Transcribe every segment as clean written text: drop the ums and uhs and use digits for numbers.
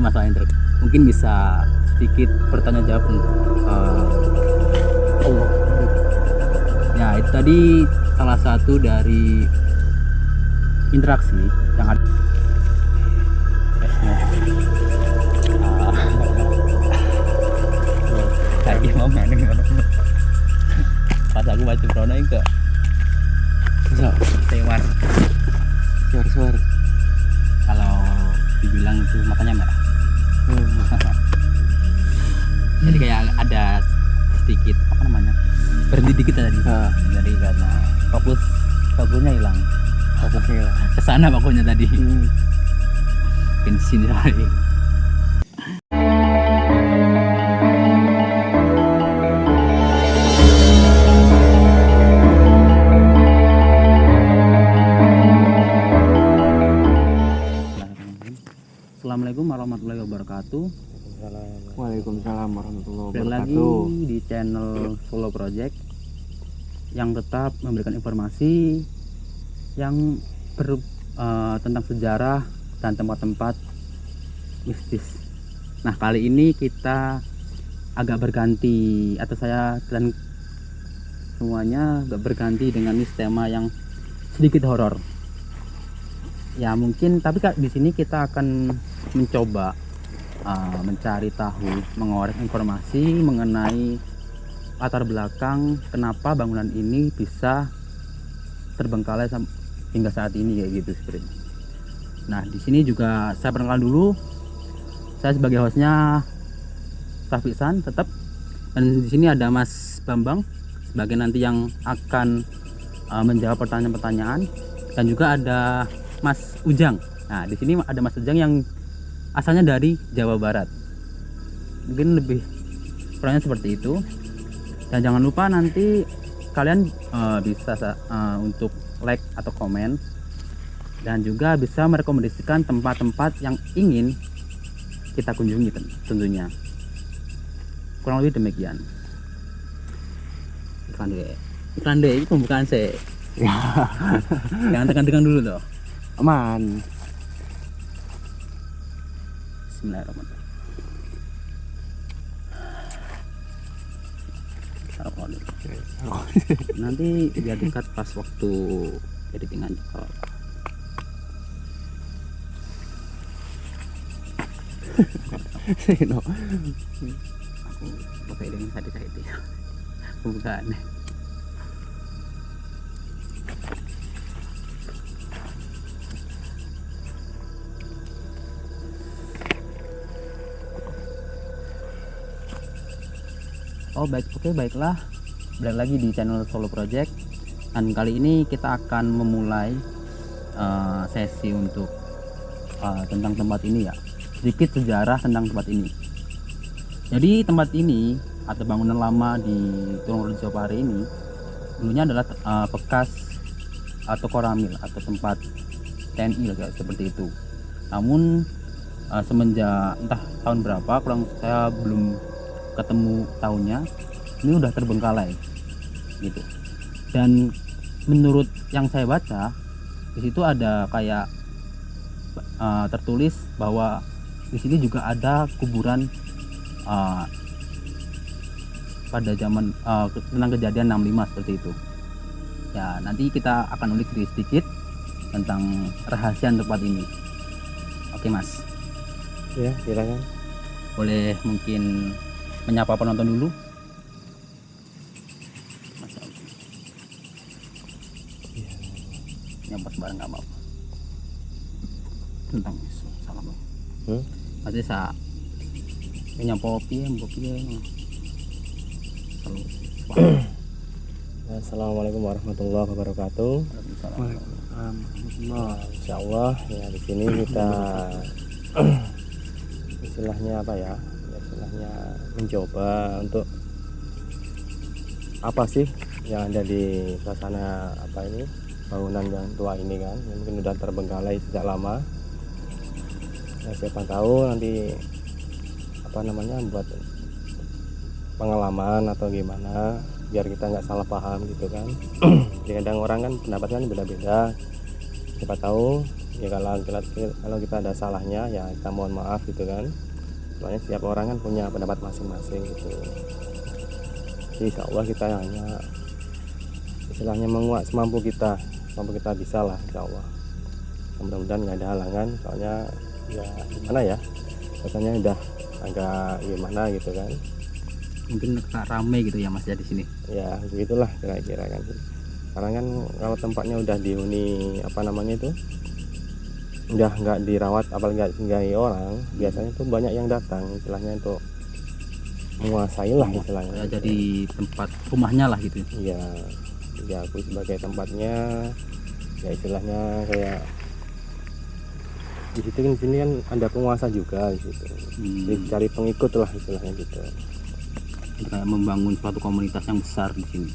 masalah interaksi. Mungkin bisa sedikit bertanya jawab untuk Allah. Ya, itu tadi salah satu dari interaksi yang ada. Lagi mau main pas aku baca corona itu tewar suar kalau dibilang itu matanya merah. Jadi kayak ada sedikit apa namanya berhenti dikit tadi. Jadi karena fokusnya hilang kesana pokoknya tadi. Bensin lagi. Assalamualaikum warahmatullahi wabarakatuh. Waalaikumsalam warahmatullahi Balik lagi wabarakatuh. di channel Solo Project yang tetap memberikan informasi yang tentang sejarah dan tempat-tempat mistis. Nah, kali ini kita agak berganti, atau saya dan semuanya agak berganti dengan tema yang sedikit horor. Ya mungkin, tapi di sini kita akan mencoba mencari tahu, mengorek informasi mengenai latar belakang kenapa bangunan ini bisa terbengkalai hingga saat ini kayak gitu sebenarnya. Nah, di sini juga saya perkenalkan dulu. Saya sebagai hostnya Tafisan tetap, dan di sini ada Mas Bambang sebagai nanti yang akan menjawab pertanyaan-pertanyaan, dan juga ada Mas Ujang. Nah, di sini ada Mas Ujang yang asalnya dari Jawa Barat. Mungkin lebih kurangnya seperti itu. Dan jangan lupa nanti kalian bisa untuk like atau komen, dan juga bisa merekomendasikan tempat-tempat yang ingin kita kunjungi tentunya. Kurang lebih demikian. Iklan deh, itu pembukaan sih. Jangan tekan-tekan dulu loh. Aman. Bismillahirrahmanirrahim. Nanti biar dekat pas waktu editingan juga. No. Aku pakai dengan saya itu pembukaan. Baiklah, balik lagi di channel Solo Project, dan kali ini kita akan memulai sesi untuk tentang tempat ini ya, sedikit sejarah tentang tempat ini. Jadi tempat ini atau bangunan lama di Tulungagung Pare ini dulunya adalah bekas atau koramil atau tempat TNI lah, seperti itu. Namun semenjak entah tahun berapa, saya belum ketemu tahunnya, ini udah terbengkalai gitu. Dan menurut yang saya baca di situ ada kayak tertulis bahwa di sini juga ada kuburan pada zaman tentang kejadian 65 seperti itu. Ya, nanti kita akan ulik sedikit tentang rahasia tempat ini. Oke Mas, Ya, silakan. boleh mungkin menyapa penonton dulu. Nyapa bareng nggak apa-apa. Tentang salah bang. Pasti saya nyapa piye. Assalamualaikum warahmatullahi wabarakatuh. Insya Allah ya, di sini kita istilahnya apa ya? Istilahnya mencoba untuk apa sih yang ada di suasana apa ini, bangunan yang tua ini kan, yang mungkin sudah terbengkalai sejak lama. Ya, siapa tahu nanti apa namanya buat pengalaman atau gimana, biar kita nggak salah paham gitu kan. Jadi kadang orang kan pendapat kan beda-beda. siapa tahu ya kalau kita ada salahnya ya kita mohon maaf gitu kan, soalnya setiap orang kan punya pendapat masing-masing gitu. Jadi insya Allah kita hanya istilahnya menguat semampu kita bisa lah insya Allah. Mudah-mudahan nggak ada halangan, soalnya ya gimana ya, rasanya udah agak gimana gitu kan. Mungkin rame gitu ya Mas ya di sini. Ya begitulah kira-kira kan. Karena kan kalau tempatnya udah dihuni apa namanya itu, udah nggak dirawat apalagi nggak tinggali orang, biasanya tuh banyak yang datang istilahnya untuk menguasai lah istilahnya. Ya, jadi tempat rumahnya lah gitu. Iya, ya aku sebagai tempatnya ya istilahnya kayak di situ kan, sini kan ada penguasa juga di situ. Jadi cari pengikut lah istilahnya gitu. Jadi kayak membangun suatu komunitas yang besar di sini.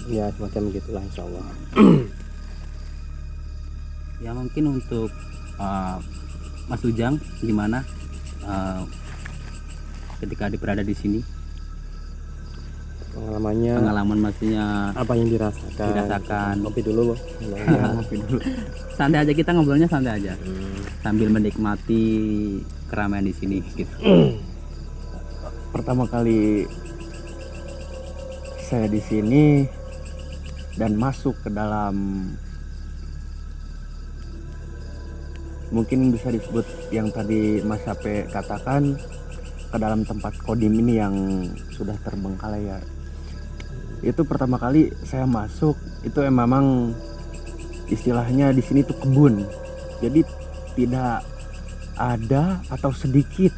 Ya semacam begitulah insya Allah. Ya mungkin untuk Mas Ujang gimana ketika berada di sini, pengalaman maksudnya apa yang dirasakan. Kopi dulu Bang. Ngopi dulu. Santai aja, kita ngobrolnya santai aja sambil menikmati keramaian di sini gitu. Pertama kali saya di sini dan masuk ke dalam, mungkin bisa disebut yang tadi Mas Sape katakan, ke dalam tempat kodim ini yang sudah terbengkalai ya. Itu pertama kali saya masuk, itu memang istilahnya di sini tuh kebun. Jadi tidak ada atau sedikit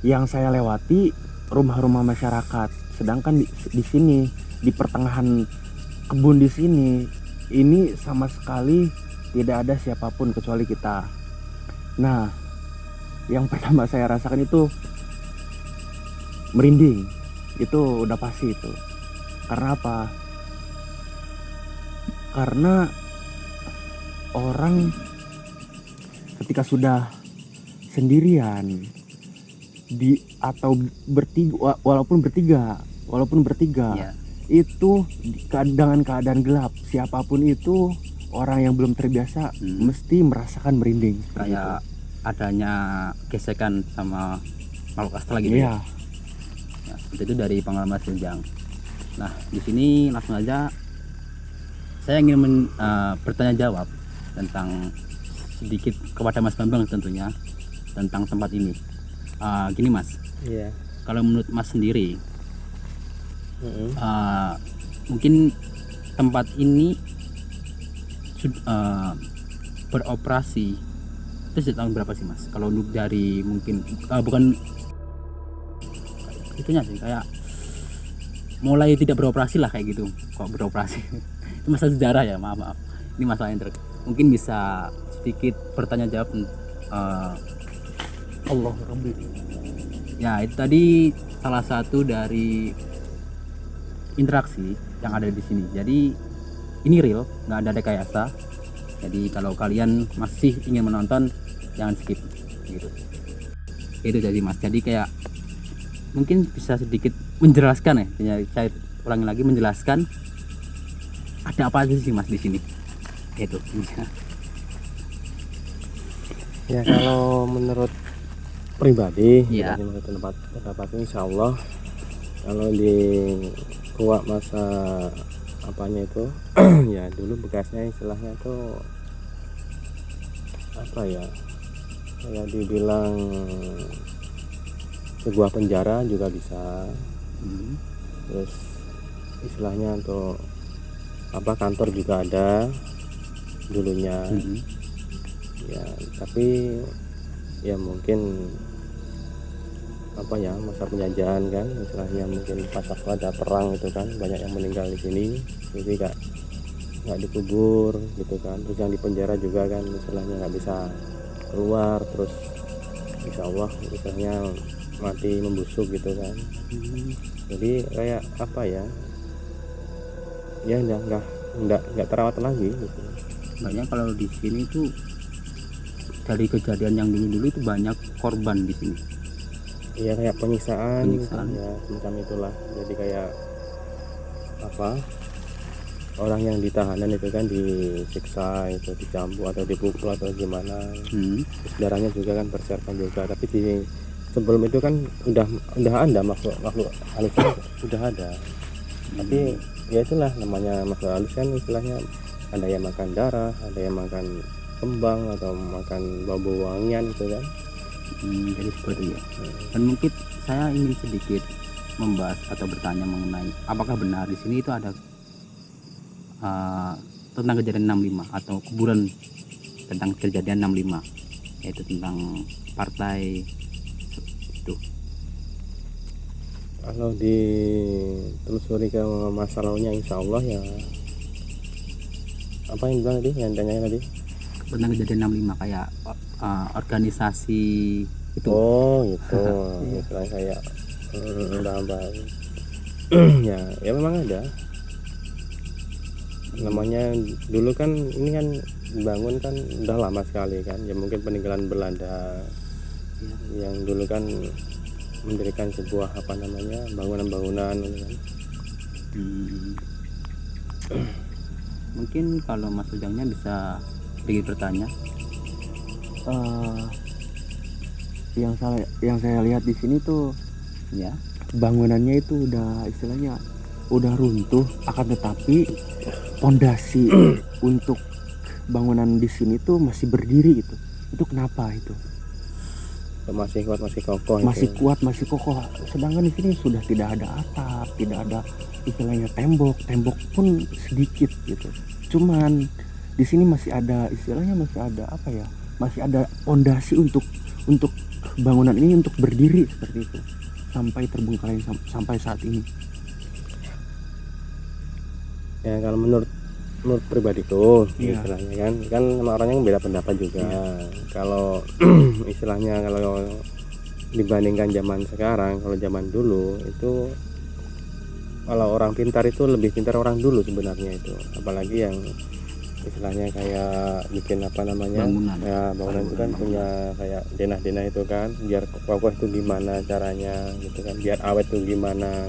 yang saya lewati rumah-rumah masyarakat. Sedangkan di sini, di pertengahan kebun di sini, ini sama sekali tidak ada siapapun kecuali kita. Nah, yang pertama saya rasakan itu merinding. Itu udah pasti itu. Karena apa? Karena orang ketika sudah sendirian atau bertiga, walaupun bertiga Ya. itu dengan keadaan gelap, siapapun itu orang yang belum terbiasa mesti merasakan merinding. Kayak adanya gesekan sama makhluk astral gitu. Iya. Ya, seperti itu dari pengalaman Mas Ujang. Nah, di sini langsung aja saya ingin bertanya jawab tentang sedikit kepada Mas Bambang tentunya tentang tempat ini. Gini Mas, Iya. kalau menurut Mas sendiri, mungkin tempat ini beroperasi itu sejak tahun berapa sih Mas? Kalau untuk dari mungkin bukan itunya sih, kayak mulai tidak beroperasi lah kayak gitu. Kok beroperasi? Itu masalah sejarah ya, maaf. Ini masalah yang mungkin bisa sedikit bertanya jawab. Allah Rabbi. Ya, itu tadi salah satu dari interaksi yang ada di sini. Jadi ini real, nggak ada rekayasa. Jadi kalau kalian masih ingin menonton, jangan skip gitu. Itu jadi Mas. Jadi kayak mungkin bisa sedikit menjelaskan ya. Saya ulangi lagi, menjelaskan ada apa aja sih Mas di sini. Itu. Ya kalau menurut pribadi, Iya. menurut pendapat insya Allah kalau di kuak masa apanya itu ya dulu bekasnya istilahnya tuh apa ya, kayak dibilang sebuah penjara juga bisa. Terus istilahnya untuk apa, kantor juga ada dulunya. Ya tapi ya mungkin apa ya, masa penjajahan kan istilahnya, mungkin pas waktu ada perang itu kan banyak yang meninggal di sini, jadi nggak dikubur gitu kan. Terus yang di penjara juga kan istilahnya nggak bisa keluar, terus insya Allah istilahnya mati membusuk gitu kan. Jadi kayak apa ya, ya nggak terawat lagi gitu. Banyak kalau di sini tuh dari kejadian yang dulu-dulu itu banyak korban di sini. Iya, kayak penyiksaan. Penyiksaan. Ya semacam itulah. Jadi kayak apa, orang yang ditahanan itu kan disiksa, itu dicambuk atau dipukul atau gimana, terus darahnya juga kan berserakan juga. Tapi di sebelum itu kan udah ada makhluk halus kan, udah ada. Tapi ya itulah namanya makhluk halus kan, istilahnya ada yang makan darah, ada yang makan kembang atau makan bau wangian gitu kan. Jadi seperti itu. Dan mungkin saya ingin sedikit membahas atau bertanya mengenai apakah benar di sini itu ada tentang kejadian 65 atau kuburan tentang kejadian 65, yaitu tentang partai itu. Kalau ditelusuri ke masalahnya, insya Allah ya, apa yang bilang tadi, yang tanya tadi, Tentang kejadian 65 kayak organisasi itu. oh gitu. Istilahnya kayak tambah ya memang ada. Namanya dulu kan ini kan dibangun kan udah lama sekali kan, ya mungkin peninggalan Belanda yang dulu kan mendirikan sebuah apa namanya bangunan-bangunan gitu kan. Mungkin kalau Mas Ujangnya bisa sedikit bertanya. Yang saya lihat di sini tuh Ya, bangunannya itu udah istilahnya udah runtuh, akan tetapi pondasi untuk bangunan di sini tuh masih berdiri gitu. Itu kenapa itu? Masih kuat, masih kokoh, Masih itu. kuat, masih kokoh. Sedangkan di sini sudah tidak ada atap, tidak ada istilahnya tembok pun sedikit gitu. Cuman di sini masih ada istilahnya, masih ada apa ya? Masih ada pondasi untuk bangunan ini untuk berdiri seperti itu sampai terbengkalai sampai saat ini. Ya kalau menurut pribadiku Iya. istilahnya kan sama orangnya beda pendapat juga. Kalau istilahnya kalau dibandingkan zaman sekarang, kalau zaman dulu itu kalau orang pintar itu lebih pintar orang dulu sebenarnya itu, apalagi yang istilahnya kayak bikin apa namanya bangunan. ya bangunan itu kan punya kayak denah-denah itu kan, biar kokoh itu gimana caranya gitu kan, biar awet itu gimana,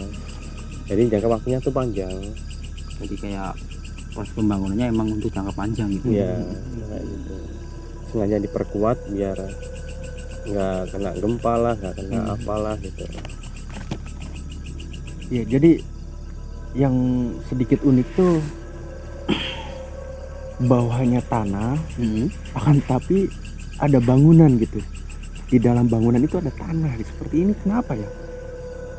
jadi jangka waktunya tuh panjang. Jadi kayak proses pembangunannya emang untuk jangka panjang gitu. Iya kayak gitu, sengaja diperkuat biar nggak kena gempa lah, nggak kena apalah gitu. Ya, jadi yang sedikit unik tuh bawahnya tanah, akan tapi ada bangunan gitu. Di dalam bangunan itu ada tanah gitu. Seperti ini kenapa ya?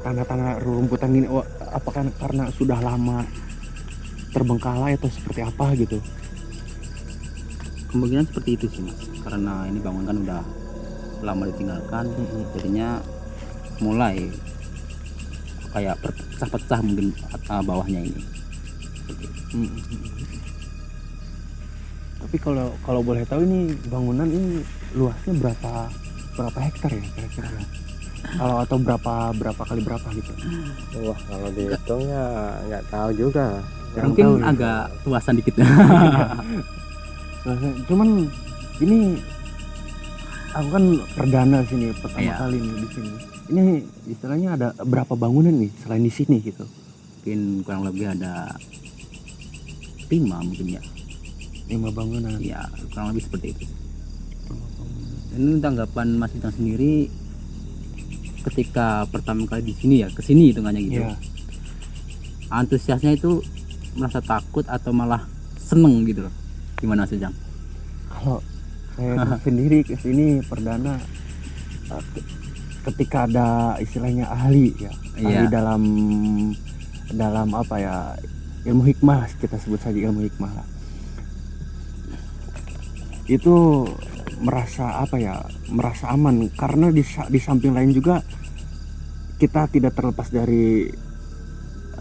Tanah-tanah rumputan ini, apakah karena sudah lama terbengkalai atau seperti apa gitu? Kemungkinan seperti itu sih Mas, karena ini bangunan kan udah lama ditinggalkan, jadinya mulai kayak pecah-pecah mungkin bawahnya ini. Tapi kalau boleh tahu ini bangunan ini luasnya berapa hektar ya kira-kira? Atau berapa kali berapa gitu? Wah kalau dihitung ya nggak tahu juga. Mungkin tahu ya. agak luasan dikit. Cuman ini aku kan perdana sini, pertama Iya. kali nih di sini. Ini istilahnya ada berapa bangunan nih selain di sini gitu? Mungkin kurang lebih ada 5 mungkin ya. 5 bangunan. Ya kurang lebih seperti itu. Ini tanggapan Mas Ujang sendiri ketika pertama kali di sini ya, kesini hitungannya gitu. Iya. Antusiasnya itu merasa takut atau malah seneng gitu loh? Gimana Mas Ujang? Kalau saya sendiri ke sini perdana, ketika ada istilahnya ahli ya, ahli Iya. dalam apa ya, ilmu hikmah, kita sebut saja ilmu hikmah lah. Itu merasa apa ya, merasa aman karena di samping lain juga kita tidak terlepas dari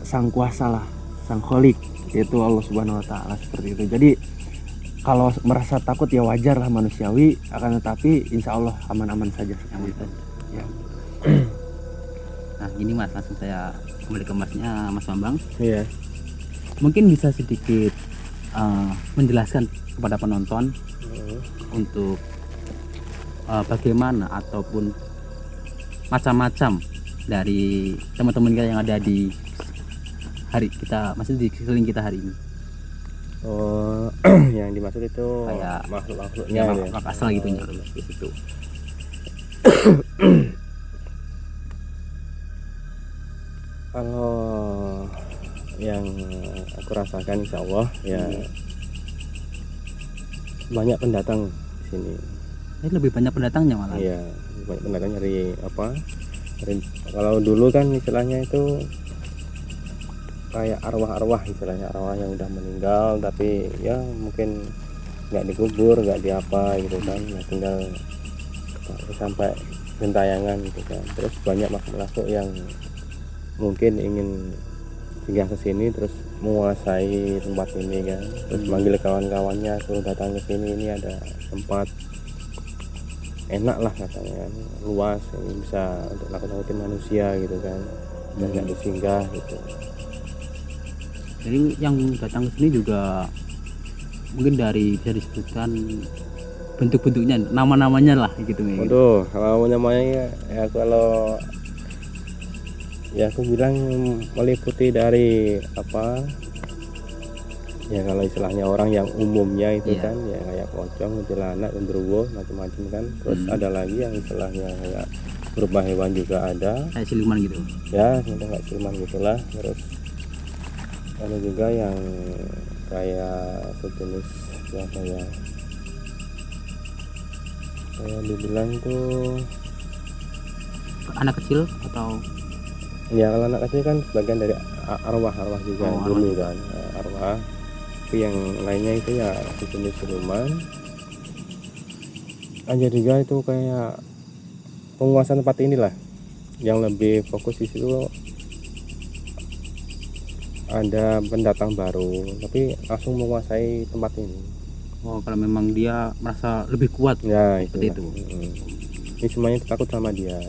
sang kuasa lah, sang kholik, yaitu Allah Subhanahu Wa Taala, seperti itu. Jadi kalau merasa takut ya wajar lah, manusiawi, akan tetapi insya Allah aman-aman saja seperti itu. Ya. Nah gini Mas, langsung saya kembali ke Masnya, Mas Bambang. Iya. Mungkin bisa sedikit menjelaskan kepada penonton untuk bagaimana ataupun macam-macam dari teman-teman kita yang ada di hari kita, masih di sekeliling kita hari ini. Oh, yang dimaksud itu Kayak makhluk-makhluknya ya, ya. makhluk asal gitu nya di situ. Kalau yang aku rasakan insya Allah ya banyak pendatang di sini. Ini lebih banyak pendatangnya malah. Iya, banyak pendatang dari apa? Kalau dulu kan istilahnya itu kayak arwah-arwah, istilahnya arwah yang udah meninggal tapi ya mungkin nggak dikubur, nggak diapa gitu kan, nah, tinggal sampai gentayangan gitu kan. Terus banyak makhluk yang mungkin ingin singgah ke sini terus menguasai tempat ini kan, terus manggil kawan-kawannya suruh datang ke sini, ini ada tempat enak lah katanya kan, luas yang bisa untuk nakut-nakutin manusia gitu kan, dan nggak disinggah gitu. Jadi yang datang ke sini juga mungkin dari bisa disebutkan bentuk-bentuknya, nama-namanya lah gitu ya. Waduh, kalau namanya ya kalau ya aku bilang meliputi dari apa ya, kalau istilahnya orang yang umumnya itu Iya. kan ya kayak pocong, kuntilanak, genderuwo, macam-macam kan. Terus ada lagi yang istilahnya kayak berupa hewan juga ada Kayak siluman gitu. ya, kita nggak siluman gitulah. Terus ada juga yang kayak sejenis apa ya, kayak dibilang tuh Anak kecil atau ya, kalau anak kecil kan sebagian dari arwah-arwah juga Oh, dulu arwah. kan, arwah. Tapi yang lainnya itu ya sejenis siluman. Ada juga itu kayak penguasa tempat inilah yang lebih fokus di situ, ada pendatang baru tapi langsung menguasai tempat ini oh kalau memang dia merasa lebih kuat ya, seperti itulah. itu. Ini semuanya takut sama dia.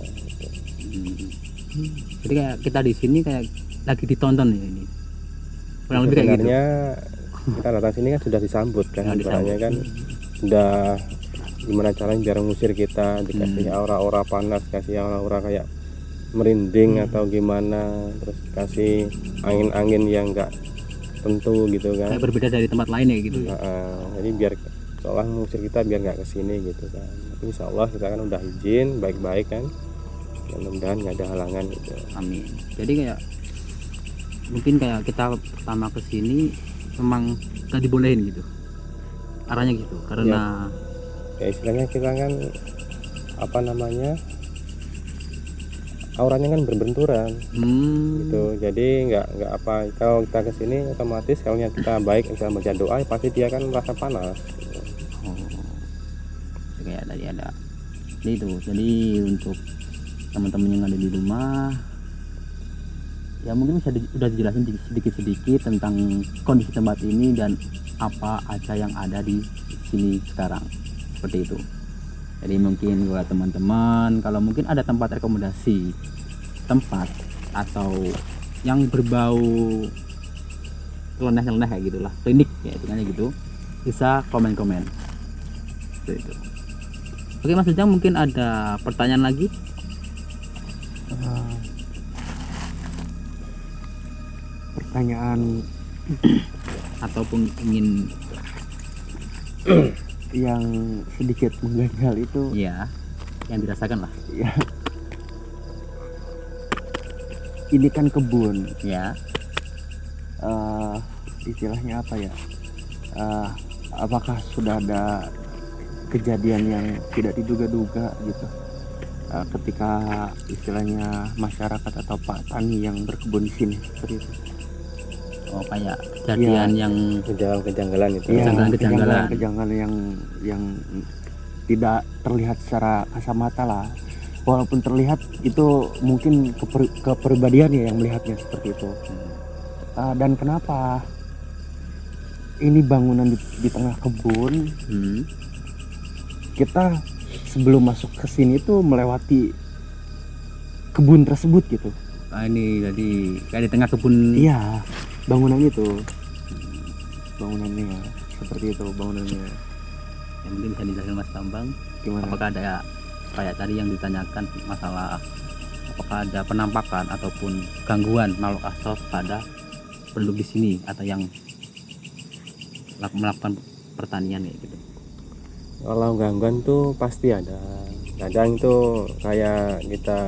Jadi kayak kita di sini kayak lagi ditonton ya ini. Kurang lebih kayak gitu. Sebenarnya kita datang sini kan sudah disambut kan, Ya, ibaratnya kan sudah gimana caranya biar ngusir kita, dikasih aura-aura panas, kasih aura-aura kayak merinding atau gimana, terus kasih angin-angin yang enggak tentu gitu kan. Kayak berbeda dari tempat lain ya gitu ya. Jadi biar seolah mengusir kita biar nggak kesini gitu kan. Tapi insya Allah kita kan udah izin baik-baik kan, mudah-mudahan nggak ada halangan gitu. Amin. Jadi kayak mungkin kayak kita pertama ke sini memang nggak dibolehin gitu. Arahnya gitu. Karena Ya istilahnya kita kan apa namanya, auranya kan berbenturan gitu. Jadi nggak apa, kalau kita kesini otomatis kalau kita baik misalnya baca doa ya pasti dia kan merasa panas. kayak tadi ada itu. Jadi untuk teman-teman yang ada di rumah ya mungkin bisa udah dijelasin sedikit-sedikit tentang kondisi tempat ini dan apa aja yang ada di sini sekarang, seperti itu. Jadi mungkin buat teman-teman kalau mungkin ada tempat rekomendasi tempat atau yang berbau nyeleneh-nyeleneh kayak gitulah, klinik ya itu gitu, bisa komen-komen seperti itu. Oke Mas Ujang, mungkin ada pertanyaan lagi? Pertanyaan Ataupun ingin yang sedikit mengganjal itu ya yang dirasakan lah ya, ini kan kebun, ya. istilahnya apa ya, apakah sudah ada kejadian yang tidak diduga-duga gitu, ketika istilahnya masyarakat atau Pak Tani yang berkebun di sini seperti itu? Oh kayak kejadian yang Kejanggalan itu. Iya, Kejanggalan-kejanggalan. kejanggalan yang tidak terlihat secara kasat mata lah. Walaupun terlihat itu mungkin kepribadiannya yang melihatnya seperti itu. Dan kenapa ini bangunan di tengah kebun, kita sebelum masuk ke sini tuh melewati kebun tersebut gitu. ini jadi kayak di tengah kebun. Iya, bangunan itu, bangunannya seperti itu bangunannya. Yang mungkin bisa dijelaskan Mas Bambang, Gimana? apakah ada kayak tadi yang ditanyakan masalah apakah ada penampakan ataupun gangguan makhluk astral pada penduduk di sini atau yang melakukan pertanian kayak gitu? Kalau gangguan tuh pasti ada. Kadang tuh kayak kita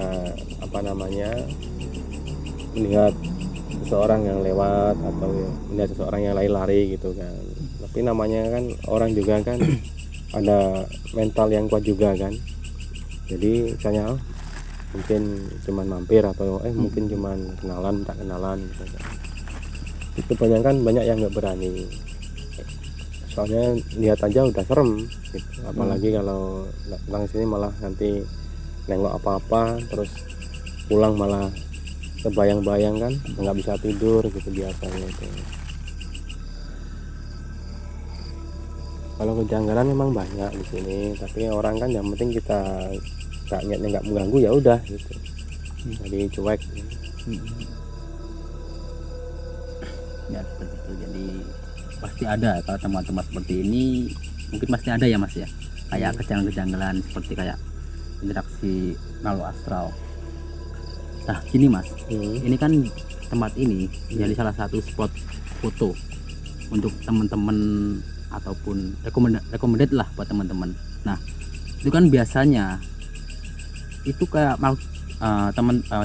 apa namanya melihat seseorang yang lewat atau melihat seseorang yang lari-lari gitu kan. Tapi namanya kan orang juga kan ada mental yang kuat juga kan. Jadi misalnya mungkin cuman mampir atau mungkin cuman kenalan tak kenalan gitu kan. Itu banyak yang nggak berani. Soalnya lihat aja udah serem gitu. Apalagi kalau datang sini malah nanti nengok apa-apa terus pulang malah kebayang-bayang kan nggak bisa tidur gitu biasanya itu. Kalau kejanggalan memang banyak di sini, tapi orang kan yang penting kita niatnya nggak mengganggu ya udah gitu. Jadi cuek. Ya seperti itu. Jadi pasti ada kalau teman-teman seperti ini, mungkin pasti ada ya Mas ya, kayak kejanggalan seperti kayak interaksi makhluk astral. Nah gini Mas, ini kan tempat ini jadi salah satu spot foto untuk teman-teman ataupun recommended lah buat teman-teman. Nah itu kan biasanya itu kayak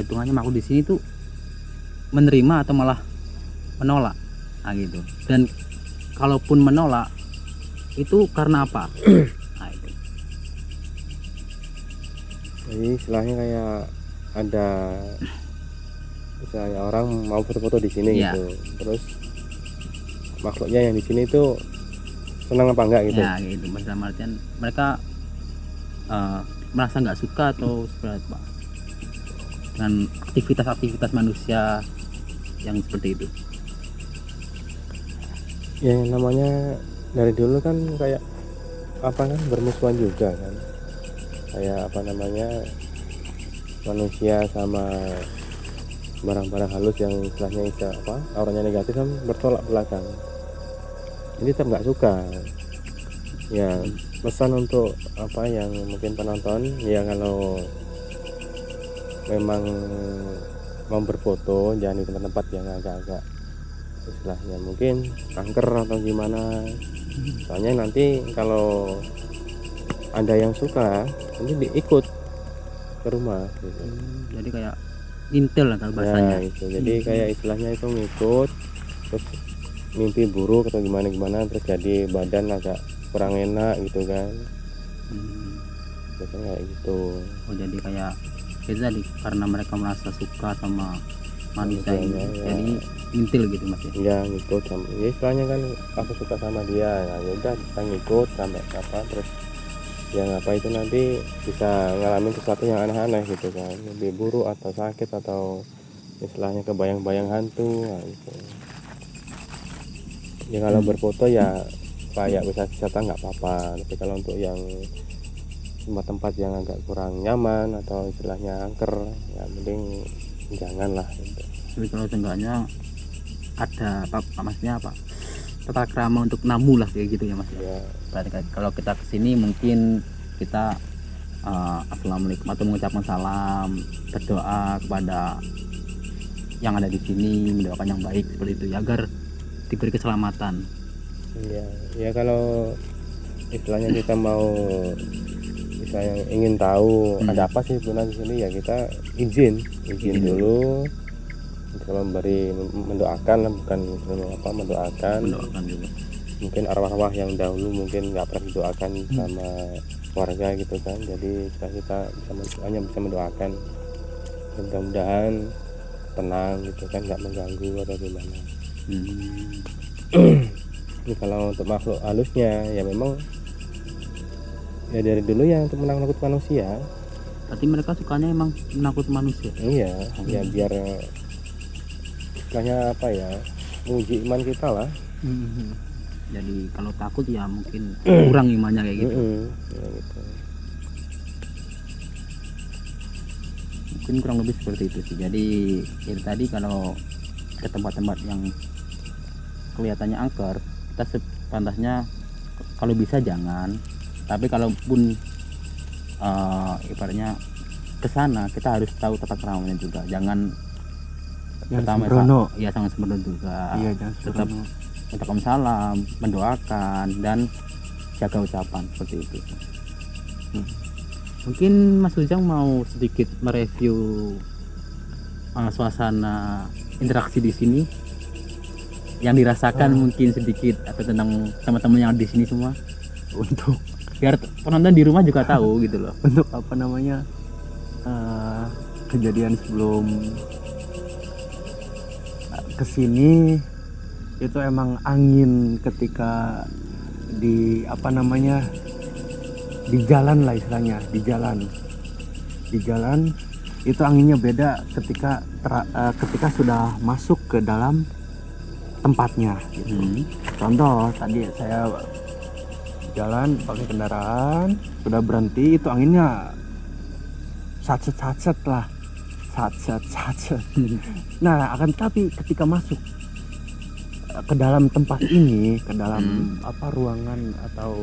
hitungannya makhluk di sini tuh menerima atau malah menolak, nah gitu. Dan kalaupun menolak itu karena apa? Nah, itu. Jadi istilahnya kayak ada misalnya orang mau foto-foto di sini Ya. gitu, terus makhluknya yang di sini itu senang apa enggak gitu? Ya gitu. Dalam artian mereka merasa nggak suka atau seperti apa dengan aktivitas manusia yang seperti itu? Ya namanya dari dulu kan kayak apa kan bermusuhan juga kan, kayak apa namanya manusia sama barang-barang halus yang istilahnya auranya negatif kan bertolak belakang. Jadi tetap nggak suka. Ya pesan untuk apa yang mungkin penonton ya, kalau memang mau berfoto jangan di tempat-tempat yang agak-agak istilahnya mungkin kanker atau gimana. Soalnya nanti kalau ada yang suka nanti diikut ke rumah gitu. Jadi kayak intel lah kalau bahasanya. Nah, itu. Jadi kayak istilahnya itu ngikut terus mimpi buruk atau gimana terus jadi badan agak kurang enak gitu kan. Biasanya kayak gitu. Oh jadi kayak itu tadi karena mereka merasa suka sama manusia ini, Ya. jadi intil gitu Mas ya. Ya ngikut sama, ya istilahnya kan aku suka sama dia, nah yaudah kita ngikut sampai apa terus yang apa itu nanti bisa ngalamin sesuatu yang aneh-aneh gitu kan, lebih buruk atau sakit atau istilahnya kebayang-bayang hantu, nah, gitu. Ya kalau berfoto ya kayak wisata nggak apa-apa, tapi kalau untuk yang tempat-tempat yang agak kurang nyaman atau istilahnya angker ya mending janganlah gitu. Tapi kalau seenggaknya ada apa maksudnya apa tata krama untuk namu lah kayak gitu ya Mas ya. Ya, Berarti kalau kita kesini mungkin kita assalamualaikum atau mengucapkan salam, berdoa kepada yang ada di sini, mendoakan yang baik seperti itu ya, agar diberi keselamatan. iya, ya kalau istilahnya kita mau misalnya ingin tahu ada apa sih sebenarnya di sini ya kita izin dulu kalau mendoakan lah, bukan mendoakan Mendoakan juga. mungkin arwah-arwah yang dahulu mungkin nggak pernah didoakan sama warga gitu kan, jadi kita hanya bisa mendoakan mudah-mudahan tenang gitu kan, nggak mengganggu atau gimana. Ini kalau untuk makhluk halusnya ya memang ya dari dulu ya untuk menakut manusia. Berarti mereka sukanya emang menakut manusia. Iya, ya biar istilahnya apa ya, menguji iman kita lah. Jadi kalau takut ya mungkin kurang imannya kayak gitu. Ya, gitu. Mungkin kurang lebih seperti itu sih. Jadi itu tadi kalau ke tempat-tempat yang kelihatannya angker, kita sepantasnya kalau bisa jangan. Tapi kalaupun ibaratnya ke sana kita harus tahu tata keramanya juga. Jangan Jangan pertama sembrono. ya sangat sembrono juga. Iya, jangan Tetap sembrono. ucapkan salam, mendoakan dan jaga ucapan seperti itu. Mungkin Mas Ujang mau sedikit mereview suasana interaksi di sini yang dirasakan mungkin sedikit atau tentang teman-teman yang di sini semua, Untuk biar penonton di rumah juga tahu gitu loh. untuk apa namanya, kejadian sebelum kesini itu emang angin ketika di apa namanya, di jalan lah istilahnya, di jalan itu anginnya beda ketika ketika sudah masuk ke dalam tempatnya gitu. Contoh tadi saya jalan pakai kendaraan, sudah berhenti, itu anginnya satset lah, satset. Nah, akan tapi ketika masuk ke dalam tempat ini, ke dalam apa ruangan atau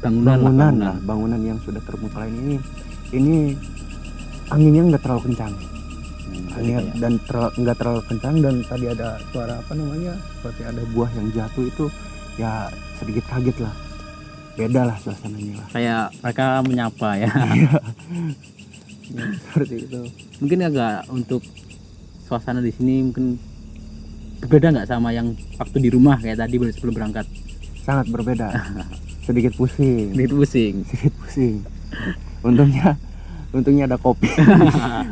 bangunan yang sudah terbengkalai ini anginnya nggak terlalu kencang. Anginnya dan nggak terlalu kencang, dan tadi ada suara apa namanya, seperti ada buah yang jatuh, itu ya sedikit kaget lah. Beda lah suasananya lah. Kayak mereka menyapa ya. Ya, seperti itu. Mungkin agak untuk suasana di sini mungkin berbeda nggak sama yang waktu di rumah kayak tadi sebelum berangkat? Sangat berbeda. Sedikit pusing. Sedikit pusing. Untungnya ada kopi.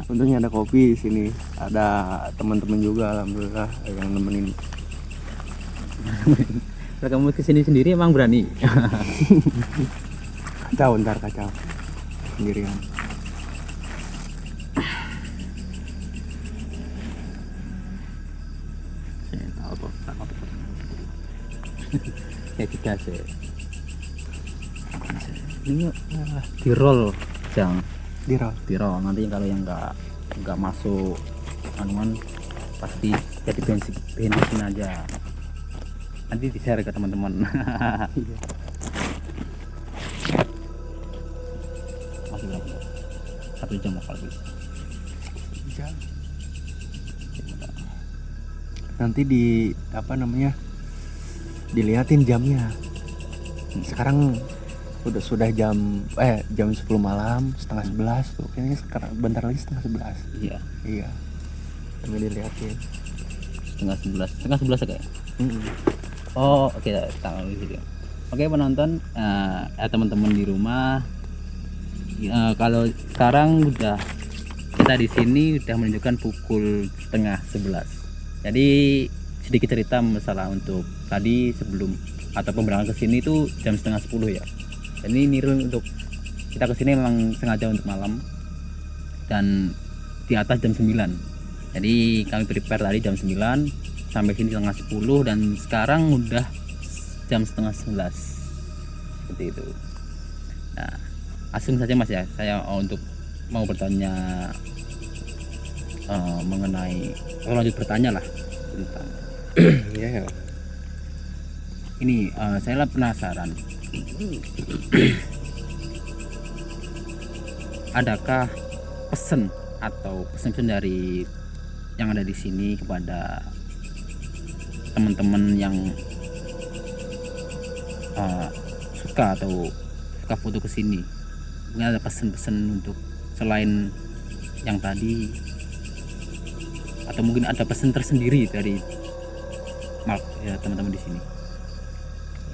Untungnya ada kopi di sini. Ada teman-teman juga alhamdulillah yang nemenin. Kalau kamu kesini sendiri emang berani? Kacau sendirian. Ya juga sih. Ini di roll Jang. Di roll. Nanti kalau yang nggak masuk anuan pasti jadi bensin aja. Nanti di share ke teman-teman. Iya. Masih berapa? 1 jam kalau bisa. Nanti di apa namanya, dilihatin jamnya. Sekarang sudah jam 10 malam, setengah 11 tuh kayaknya. Sekarang bentar lagi setengah 11. Iya sambil dilihatin setengah 11 ya kayak. Oh oke, tahu gitu. Oke penonton, teman-teman di rumah, kalau sekarang udah kita di sini udah menunjukkan pukul setengah 11. Jadi sedikit cerita masalah untuk tadi sebelum atau pemberangkatan ke sini itu jam setengah 10 ya. Jadi ini untuk kita ke sini memang sengaja untuk malam dan di atas jam 9. Jadi kami prepare tadi jam 9 sampai sini setengah 10 dan sekarang udah jam setengah 11 seperti itu. Nah, langsung saja Mas ya, saya untuk mau bertanya mengenai lanjut bertanya lah tentang Ya. ini. Saya penasaran, adakah pesan atau pesan dari yang ada di sini kepada teman-teman yang suka foto ke sini? Mungkin ada pesan-pesan untuk selain yang tadi, atau mungkin ada pesan tersendiri dari teman-teman di sini?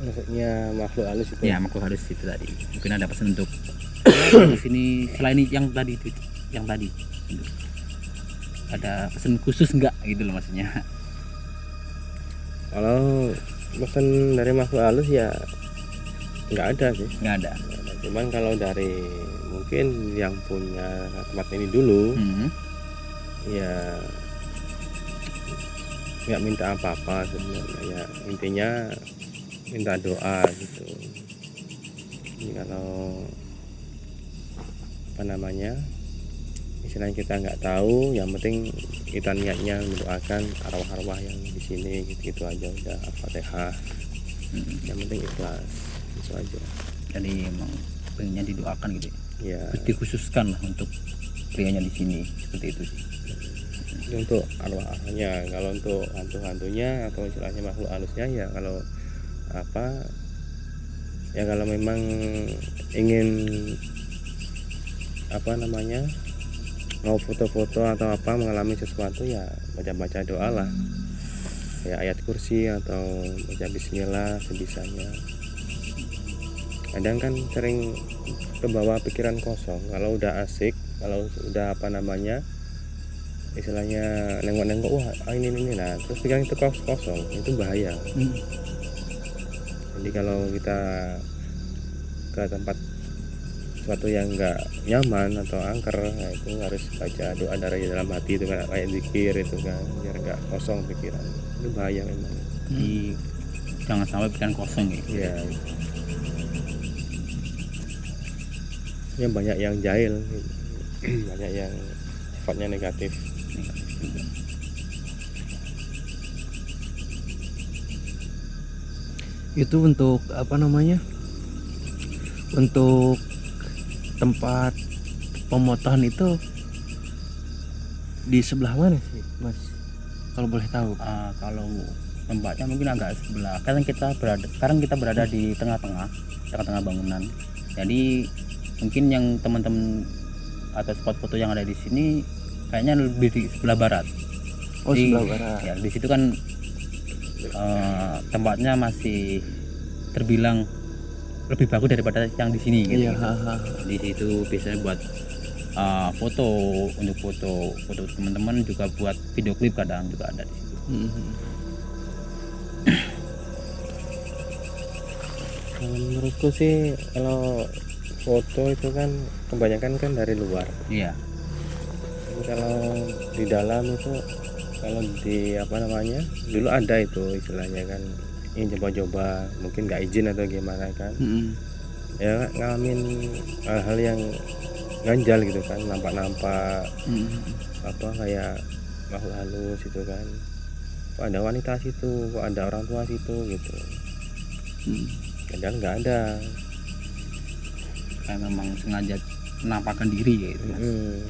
Maksudnya makhluk halus itu? Ya, makhluk halus itu tadi. Mungkin ada pesan untuk di sini selain yang tadi gitu. Ada pesan khusus enggak gitu loh maksudnya? Kalau pesan dari makhluk halus ya nggak ada sih. Nggak ada. Cuman kalau dari mungkin yang punya tempat ini dulu, ya nggak minta apa-apa sebenarnya, ya intinya minta doa gitu. Ini kalau apa namanya, istilahnya kita nggak tahu, yang penting kita niatnya mendoakan arwah-arwah yang di sini, gitu aja udah. Al-Fatihah. Yang penting ikhlas, itu aja. Jadi emang pengennya didoakan gitu Ya. dikhususkan lah untuk prianya di sini seperti itu sih. Ini untuk arwah-arwahnya. Kalau untuk hantu-hantunya atau istilahnya makhluk halusnya ya kalau apa ya kalau memang ingin apa namanya mau foto-foto atau apa mengalami sesuatu ya baca-baca doa lah ya ayat kursi atau baca bismillah sebisanya. Kadang kan sering kebawa pikiran kosong kalau udah asik, kalau udah apa namanya istilahnya nengok-nengok wah ini nah terus pikiran itu kosong itu bahaya. Jadi kalau kita ke tempat sesuatu yang enggak nyaman atau angker nah itu harus baca doa dari dalam hati itu kan kayak zikir itu kan biar enggak kosong pikiran. Itu bahaya memang. Jadi jangan sampai pikiran kosong gitu. Iya. Ya banyak yang jahil, banyak yang sifatnya negatif. Itu untuk apa namanya, untuk tempat pemotongan itu di sebelah mana sih Mas, kalau boleh tahu? Kalau tempatnya mungkin agak sebelah. Sekarang kita berada di tengah-tengah bangunan. Jadi mungkin yang teman-teman atau spot foto yang ada di sini kayaknya lebih di sebelah barat. Oh, sebelah barat. Ya, di situ kan tempatnya masih terbilang lebih bagus daripada yang di sini. Iya. Di situ biasanya buat foto, untuk foto teman-teman, juga buat video klip kadang juga ada di situ. Menurutku sih kalau foto itu kan kebanyakan kan dari luar. Iya. Tapi kalau di dalam itu kalau di apa namanya dulu ada itu istilahnya kan ingin coba-coba mungkin nggak izin atau gimana kan ya ngalamin hal-hal yang ganjal gitu kan nampak apa kayak makhluk halus itu kan kok ada wanita situ kok ada orang tua situ gitu kadang nggak ada Kayak memang sengaja menampakkan diri gitu.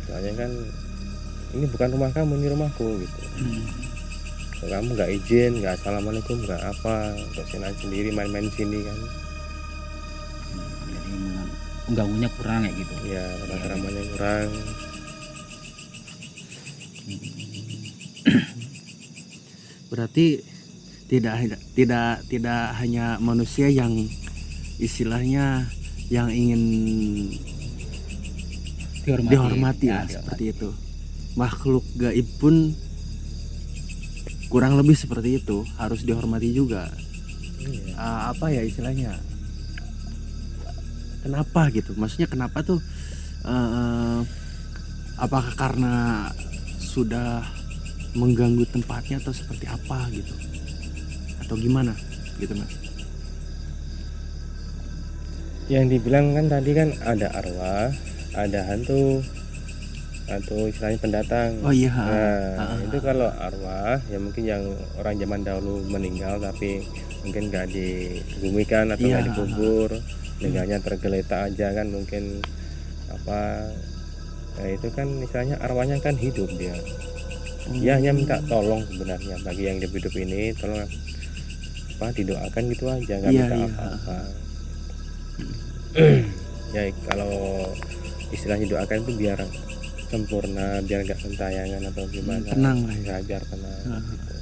soalnya kan ini bukan rumah kamu, ini rumahku gitu. Kalau kamu nggak izin, nggak assalamualaikum, nggak apa, untuk sendiri main-main sini kan. Jadi mengganggunya kurang kayak gitu. Ya, ramah-ramahnya kurang. Berarti tidak hanya manusia yang istilahnya yang ingin dihormati ya, seperti itu. Makhluk gaib pun kurang lebih seperti itu, harus dihormati juga. Apa ya istilahnya? Kenapa gitu? Maksudnya kenapa tuh? Apakah karena sudah mengganggu tempatnya atau seperti apa gitu? Atau gimana gitu Mas? Yang dibilang kan tadi kan ada arwah, ada hantu atau istilahnya pendatang. Oh iya. Nah, itu kalau arwah ya mungkin yang orang zaman dahulu meninggal tapi mungkin nggak dikebumikan atau nggak dikubur, meninggalnya tergeletak aja kan mungkin apa. Nah itu kan istilahnya arwahnya kan hidup dia. Dia hanya minta tolong sebenarnya bagi yang hidup ini, tolong apa didoakan gitu aja, nggak minta apa-apa. Ya kalau istilahnya doakan itu biar sempurna, biar nggak gentayangan atau gimana, tenang lah ya, biar tenang gitu.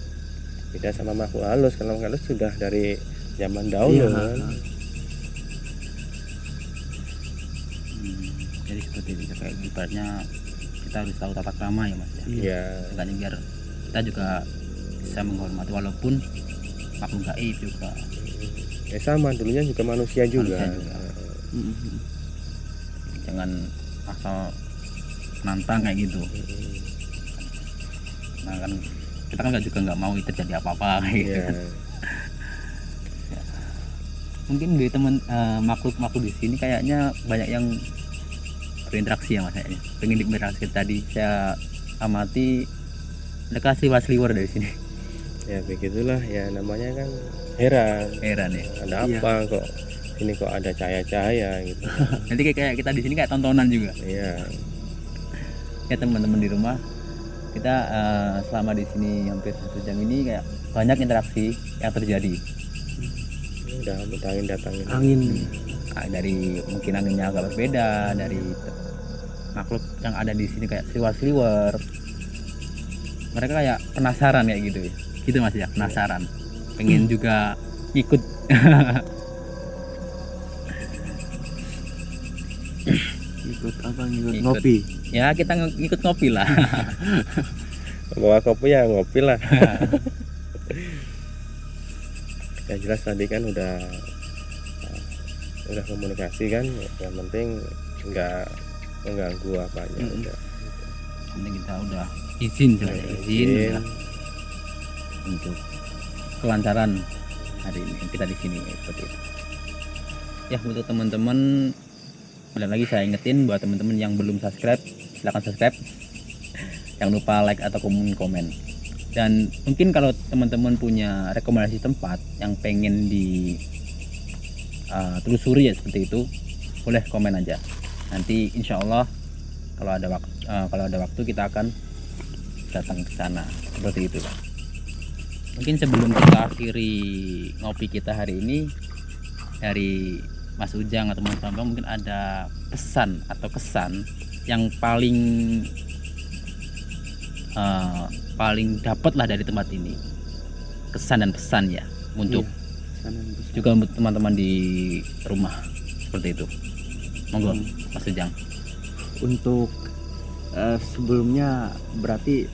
Beda sama makhluk halus, kalau makhluk halus sudah dari zaman dahulu kan. Jadi seperti itu, kayak ibaratnya kita harus tahu tata krama ya Mas ya. Iya. Makanya biar kita juga bisa menghormati walaupun makhluk gaib juga. Ya sama, dulunya juga manusia juga. Jangan asal nantang kayak gitu. Nah kan kita kan juga nggak mau terjadi apa-apa kayak gitu. Mungkin dari teman makhluk di sini kayaknya banyak yang berinteraksi ya Mas kayaknya. Pengen berinteraksi tadi saya amati mereka sliwar dari sini. Ya begitulah ya, namanya kan heran ya. Ada apa kok ini kok ada cahaya-cahaya gitu. Nanti kayak kita di sini kayak tontonan juga. Iya. Ya teman-teman di rumah kita selama di sini hampir 1 jam ini kayak banyak interaksi yang terjadi. Udah angin datangin. Angin. Dari mungkin anginnya agak berbeda dari makhluk yang ada di sini kayak sliwer-sliwer. Mereka kayak penasaran kayak gitu ya. Gitu Mas ya, penasaran. Pengen juga ikut. Ikut apa? Ikut Ikut. ngopi. Ya kita ikut ngopi lah. Bawa kopi ya ngopi lah. Yang jelas tadi kan udah komunikasi kan, yang penting nggak mengganggu apanya. Udah. Nanti kita udah izin Izin. udah untuk kelancaran hari ini kita di sini seperti itu. Ya untuk teman-teman, sekali lagi saya ingetin buat teman-teman yang belum subscribe, silahkan subscribe. Jangan lupa like atau komen. Dan mungkin kalau teman-teman punya rekomendasi tempat yang pengen di telusuri ya seperti itu, boleh komen aja. Nanti insya Allah kalau ada waktu kita akan datang ke sana seperti itu. Mungkin sebelum kita akhiri ngopi kita hari ini, dari Mas Ujang atau Mas Bambang mungkin ada pesan atau kesan yang paling dapat lah dari tempat ini, kesan dan pesan ya untuk juga untuk teman-teman di rumah seperti itu. Monggo Mas Ujang. Untuk sebelumnya berarti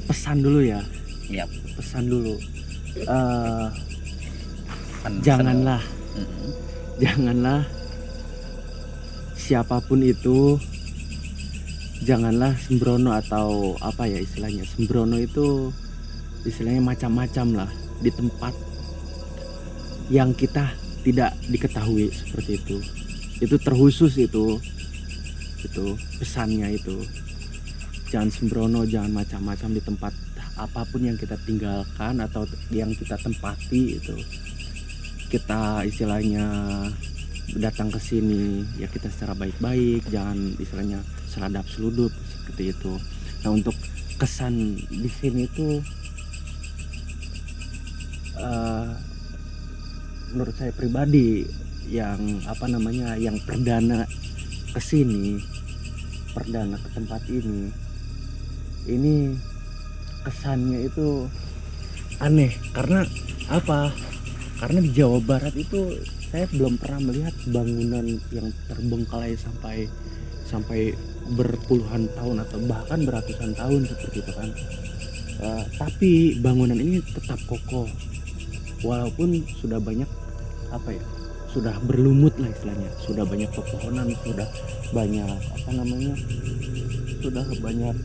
pesan dulu ya. Iya. Pesan dulu. Pesan- Janganlah, Mm-mm. janganlah siapapun itu, janganlah sembrono atau apa ya istilahnya. Sembrono itu istilahnya macam-macam lah di tempat yang kita tidak diketahui seperti itu. Itu terkhusus itu pesannya itu. Jangan sembrono, jangan macam-macam di tempat apapun yang kita tinggalkan atau yang kita tempati itu. Kita istilahnya datang ke sini ya kita secara baik-baik, jangan istilahnya seladap seludup seperti itu. Nah, untuk kesan di sini itu menurut saya pribadi yang yang perdana ke sini, perdana ke tempat ini kesannya itu aneh. Karena apa? Karena di Jawa Barat itu saya belum pernah melihat bangunan yang terbengkalai sampai berpuluhan tahun atau bahkan beratusan tahun seperti itu kan. Tapi bangunan ini tetap kokoh walaupun sudah banyak sudah berlumut lah istilahnya, sudah banyak pepohonan, sudah banyak sudah banyak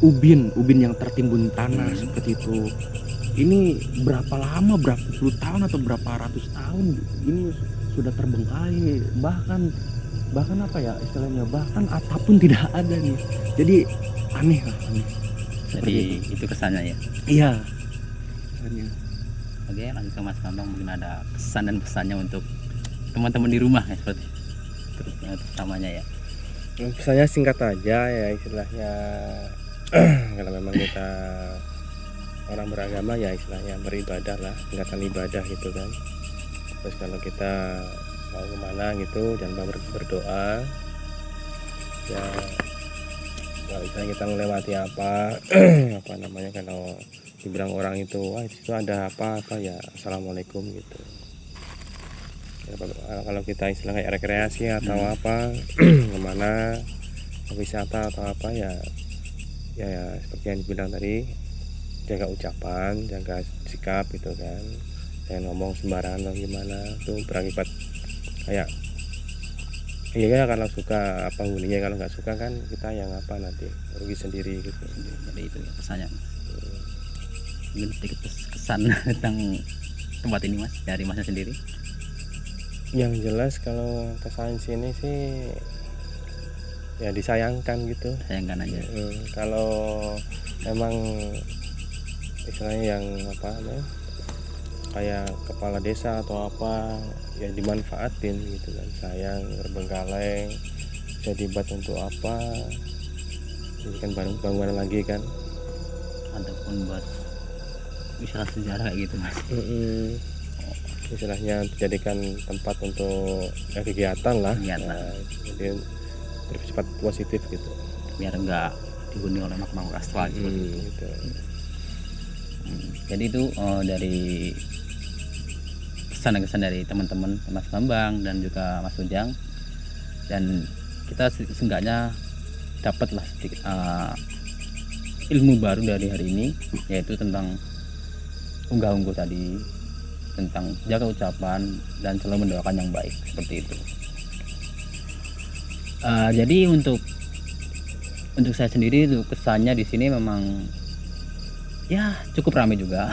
ubin yang tertimbun tanah seperti itu. Ini berapa lama, berapa puluh tahun atau berapa ratus tahun ini sudah terbengkalai, bahkan istilahnya bahkan atap pun tidak ada nih. Jadi aneh. Jadi itu kesannya ya. Iya. Kesannya. Oke, lanjut ke Mas Bambang, mungkin ada kesan dan pesannya untuk teman-teman di rumah ya seperti terutamanya ya. Pesannya singkat aja ya istilahnya. Kalau memang kita orang beragama ya istilahnya beribadah lah, tingkatan ibadah gitu kan. Terus kalau kita mau kemana gitu jangan lupa berdoa ya. Kalau misalnya kita melewati apa kalau dibilang orang itu wah itu ada apa ya assalamualaikum gitu ya. Kalau kita istilah kayak rekreasi atau apa kemana wisata atau apa ya seperti yang dibilang tadi, jaga ucapan, jaga sikap gitu kan, jangan ngomong sembarangan atau gimana, itu berakibat kayak iya kalau suka apa penghuninya, kalau nggak suka kan kita yang apa nanti rugi sendiri gitu. Jadi itu ya pesannya. Mungkin sedikit kesan tentang tempat ini Mas, dari Masnya sendiri. Yang jelas kalau kesan sini sih ya disayangkan gitu. Sayangkan aja. Kalau emang istilahnya yang kayak kepala desa atau apa ya dimanfaatin gitu kan, sayang terbengkalai bisa dibuat untuk apa, jadikan bangunan lagi kan. Ataupun buat wisata sejarah kayak gitu mas. Istilahnya dijadikan tempat untuk kegiatan lah. Kegiatan. Nah, jadi bersifat positif gitu. Biar enggak dihuni oleh makhluk astral seperti itu. Gitu. Jadi itu dari kesan dari teman-teman Mas Bambang dan juga Mas Ujang, dan kita seenggaknya dapatlah sedikit ilmu baru dari hari ini, yaitu tentang unggah-ungguh tadi, tentang jaga ucapan dan selalu mendoakan yang baik seperti itu. Jadi untuk saya sendiri itu kesannya di sini memang ya cukup ramai juga.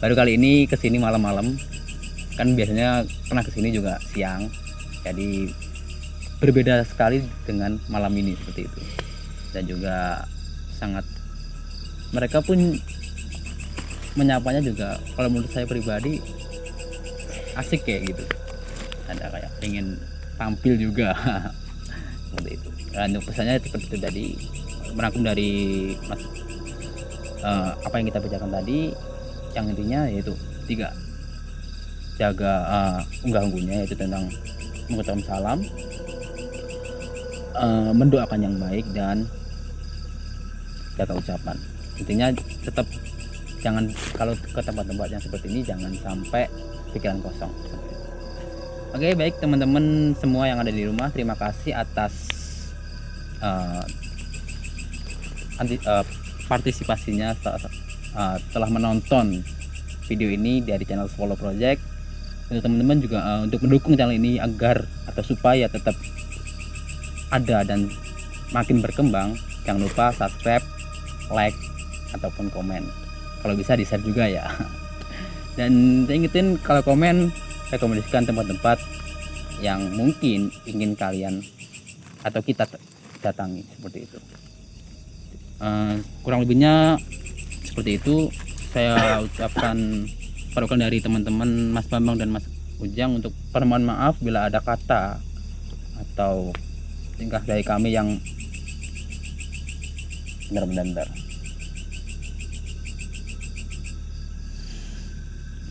Baru kali ini kesini malam-malam, kan biasanya pernah kesini juga siang, jadi berbeda sekali dengan malam ini seperti itu. Dan juga sangat, mereka pun menyapanya juga kalau menurut saya pribadi asik kayak gitu, ada kayak pengen tampil juga. Seperti itu. Dan pesannya seperti itu tadi, merangkum dari Mas apa yang kita bacakan tadi, yang intinya yaitu 3, jaga unggah-ungguhnya, yaitu tentang mengucapkan salam, mendoakan yang baik, dan jaga ucapan. Intinya tetap jangan, kalau ke tempat-tempat yang seperti ini jangan sampai pikiran kosong. Oke, baik teman-teman semua yang ada di rumah, terima kasih atas partisipasinya telah menonton video ini dari channel Swallow Project. Untuk teman-teman juga untuk mendukung channel ini agar atau supaya tetap ada dan makin berkembang, jangan lupa subscribe, like, ataupun komen. Kalau bisa di share juga ya. Dan saya ingetin, kalau komen, rekomendasikan tempat-tempat yang mungkin ingin kalian atau kita datangi seperti itu. Kurang lebihnya seperti itu. Saya ucapkan perwakilan dari teman-teman Mas Bambang dan Mas Ujang untuk permohonan maaf bila ada kata atau tingkah dari kami yang benar-benar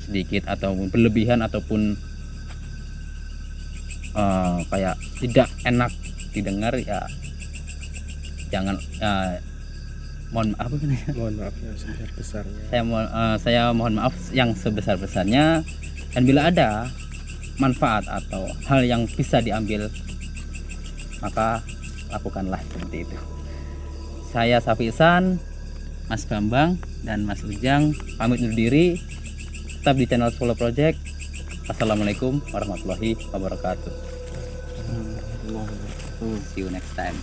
sedikit ataupun berlebihan ataupun kayak tidak enak didengar, ya jangan, mohon maaf. Mohon maaf yang sebesar-besarnya. Saya mohon maaf yang sebesar-besarnya, dan bila ada manfaat atau hal yang bisa diambil, maka lakukanlah seperti itu. Saya Safi Ihsan, Mas Bambang dan Mas Ujang pamit undur diri. Tetap di channel Swallow Project. Assalamualaikum warahmatullahi wabarakatuh. See you next time.